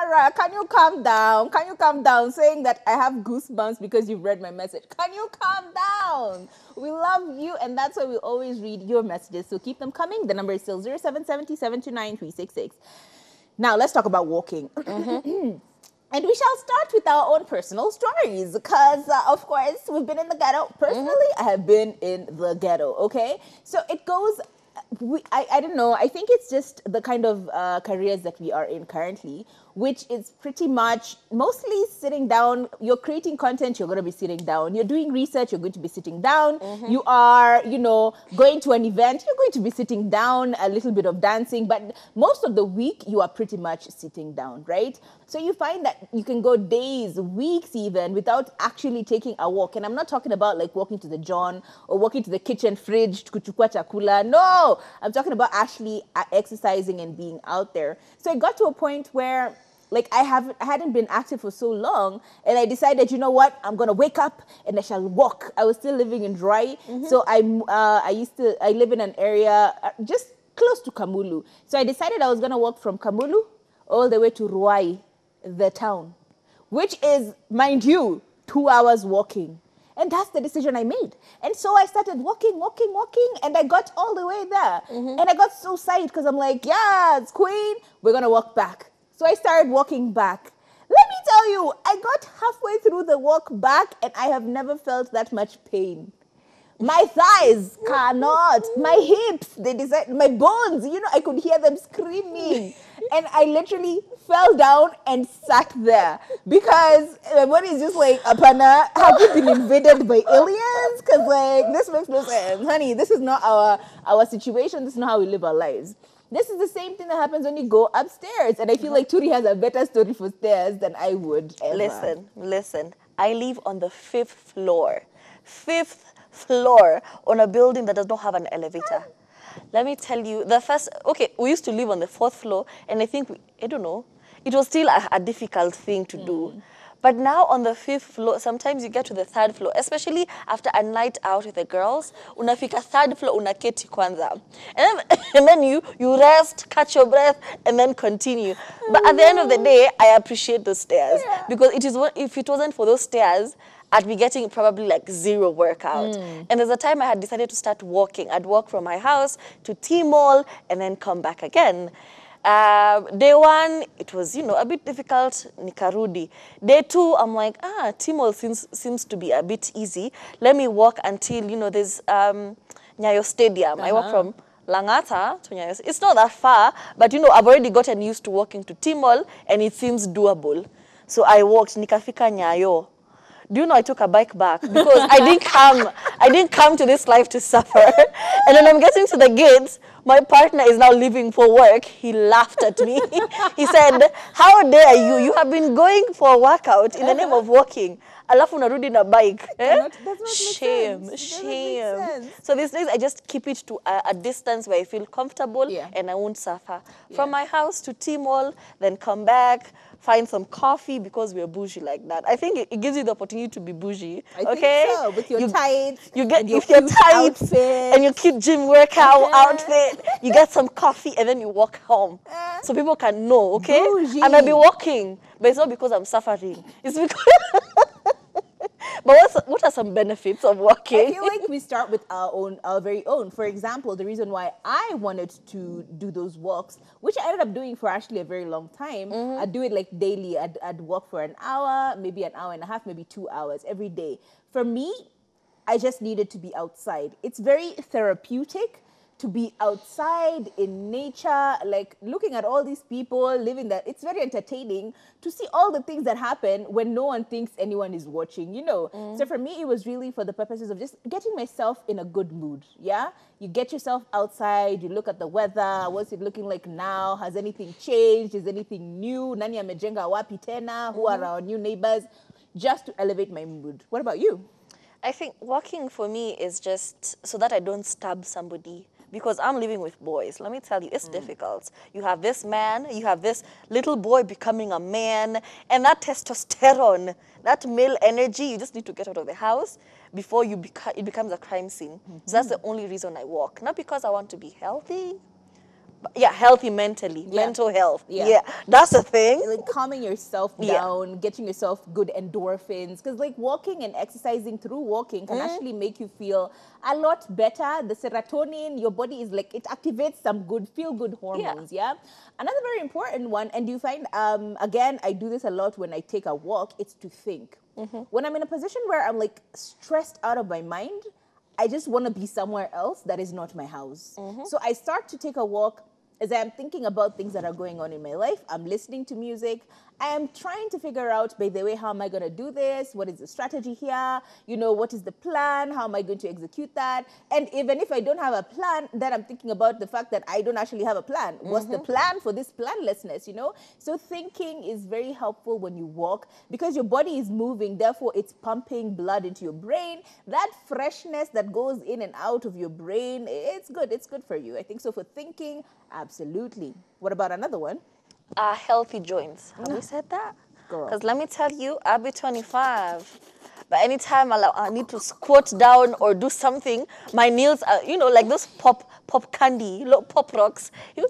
Sarah, can you calm down? Can you calm down? Saying that I have goosebumps because you've read my message. Can you calm down? We love you, and that's why we always read your messages. So keep them coming. The number is still 0770-729-366. Now, let's talk about walking. And we shall start with our own personal stories because, of course, we've been in the ghetto. Personally, I have been in the ghetto, okay? So it goes, I don't know, I think it's just the kind of careers that we are in currently, which is pretty much mostly sitting down. You're creating content, you're going to be sitting down. You're doing research, you're going to be sitting down. You are, going to an event, you're going to be sitting down, a little bit of dancing. But most of the week, you are pretty much sitting down, right? So you find that you can go days, weeks even, without actually taking a walk. And I'm not talking about like walking to the John or walking to the kitchen fridge, kuchukua chakula. No, I'm talking about actually exercising and being out there. So it got to a point where like I hadn't been active for so long, and I decided, you know what, I'm gonna wake up and I shall walk. I was still living in Dry, so I live in an area just close to Kamulu. So I decided I was gonna walk from Kamulu all the way to Ruai, the town, which is, mind you, 2 hours walking. And that's the decision I made. And so I started walking, and I got all the way there. And I got so psyched because I'm like, yes, queen, we're gonna walk back. So I started walking back. Let me tell you, I got halfway through the walk back and I have never felt that much pain. My thighs cannot, my hips, my bones, I could hear them screaming. And I literally fell down and sat there because my body is just like, Apana, have you been invaded by aliens? Because like, this makes no sense. Honey, this is not our situation. This is not how we live our lives. This is the same thing that happens when you go upstairs. And I feel like Turi has a better story for stairs than I would ever. Listen. I live on the 5th floor. 5th floor on a building that does not have an elevator. Let me tell you, we used to live on the 4th floor, and I think, it was still a difficult thing to do. But now on the 5th floor, sometimes you get to the 3rd floor, especially after a night out with the girls. Unafika 3rd floor, unaketi kwanza. And then you rest, catch your breath, and then continue. But at the end of the day, I appreciate those stairs. Because if it wasn't for those stairs, I'd be getting probably like 0 workout. And there's a time I had decided to start walking. I'd walk from my house to T-Mall and then come back again. Day 1, it was, a bit difficult, nikarudi. Day 2, I'm like, T-Mall seems to be a bit easy. Let me walk until, there's Nyayo Stadium. I walk from Langata to Nyayo. It's not that far, but, I've already gotten used to walking to T-Mall, and it seems doable. So I walked, nikafika Nyayo. Do you know I took a bike back because I didn't come to this life to suffer. And when I'm getting to the gates, my partner is now leaving for work. He laughed at me. He said, how dare you? You have been going for a workout in the name of walking. Alafu unarudi na bike. Shame. So these days I just keep it to a distance where I feel comfortable and I won't suffer. From my house to T-Mall, then come back, find some coffee because we're bougie like that. I think it gives you the opportunity to be bougie. I think so, with your tights, you get your tights outfit, and your cute gym workout outfit. You get some coffee and then you walk home, so people can know. Okay, bougie. I might be walking, but it's not because I'm suffering. It's because. But what are some benefits of walking? I feel like we start with our very own. For example, the reason why I wanted to do those walks, which I ended up doing for actually a very long time, I'd do it like daily. I'd walk for an hour, maybe an hour and a half, maybe 2 hours every day. For me, I just needed to be outside. It's very therapeutic to be outside in nature, like looking at all these people living that. It's very entertaining to see all the things that happen when no one thinks anyone is watching, So for me, it was really for the purposes of just getting myself in a good mood, yeah? You get yourself outside, you look at the weather, what's it looking like now? Has anything changed? Is anything new? Nani amejenga wapi tena? Who are our new neighbors? Just to elevate my mood. What about you? I think walking for me is just so that I don't stab somebody. Because I'm living with boys. Let me tell you, it's difficult. You have this man, you have this little boy becoming a man, and that testosterone, that male energy, you just need to get out of the house before it becomes a crime scene. So that's the only reason I walk. Not because I want to be healthy, Yeah, healthy mentally, Yeah. mental health. Yeah. Yeah, that's a thing. Like calming yourself Yeah. down, getting yourself good endorphins. Because like walking and exercising through walking can actually make you feel a lot better. The serotonin, your body is like, it activates some good, feel good hormones. Yeah. Another very important one, and you find, again, I do this a lot when I take a walk, it's to think. When I'm in a position where I'm like stressed out of my mind, I just want to be somewhere else that is not my house. So I start to take a walk as I'm thinking about things that are going on in my life. I'm listening to music. I am trying to figure out, by the way, how am I going to do this? What is the strategy here? You know, what is the plan? How am I going to execute that? And even if I don't have a plan, then I'm thinking about the fact that I don't actually have a plan. What's the plan for this planlessness, you know? So thinking is very helpful when you walk because your body is moving, therefore it's pumping blood into your brain. That freshness that goes in and out of your brain, it's good. It's good for you. I think so for thinking, absolutely. What about another one? Healthy joints. Have we said that? Girl. Because let me tell you, I'll be 25. But anytime I need to squat down or do something, my nails are, you know, like those pop candy, pop rocks. You know,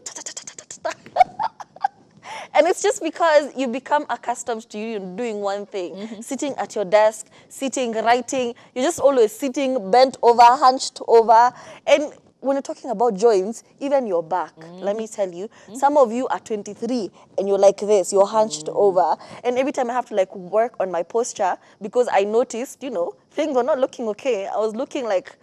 and it's just because you become accustomed to you doing one thing, sitting at your desk, sitting, writing. You're just always sitting, bent over, hunched over. And when you're talking about joints, even your back, let me tell you, some of you are 23 and you're like this, you're hunched over. And every time I have to like work on my posture because I noticed, you know, things were not looking okay. I was looking like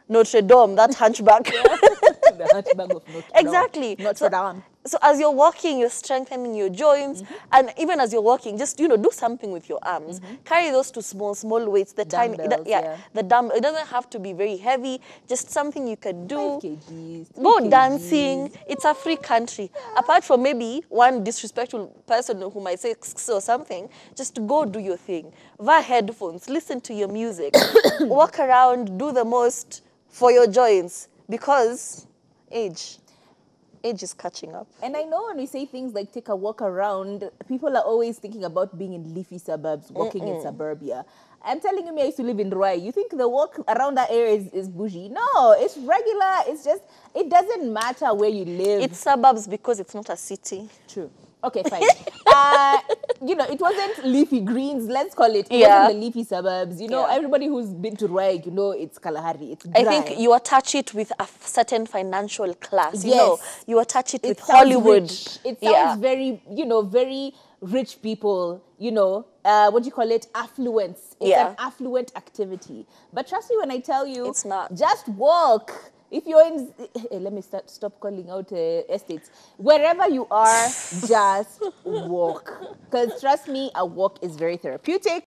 Notre Dame, that hunchback. The hunchback of Notre Dame. Exactly. Notre Dame. So as you're walking, you're strengthening your joints. And even as you're walking, just, you know, do something with your arms. Carry those two small weights, the tiny, Dumbbells, yeah. the dumb. It doesn't have to be very heavy, just something you can 5 do. kgs. 3 Go kgs. dancing. It's a free country. Apart from maybe one disrespectful person who might say or something, just go do your thing. Wear headphones, listen to your music, walk around, do the most for your joints because age is catching up. And I know when we say things like take a walk around, people are always thinking about being in leafy suburbs, walking in suburbia. I'm telling you, I used to live in Rwai. You think the walk around that area is bougie? No, it's regular. It's just, it doesn't matter where you live. It's suburbs because it's not a city. True. Okay, fine. You know, it wasn't leafy greens, let's call it. It Yeah. wasn't the leafy suburbs. You know, Yeah. everybody who's been to Rwai, you know, it's Kalahari. It's dry. I think you attach it with a certain financial class. You Yes. know, you attach it with sounds Hollywood. rich. It sounds very, you know, very rich people, you know, what do you call it? Affluence. It's an affluent activity. But trust me when I tell you, It's not. Just walk. If you're in, let me stop calling out estates. Wherever you are, just walk. Because trust me, a walk is very therapeutic.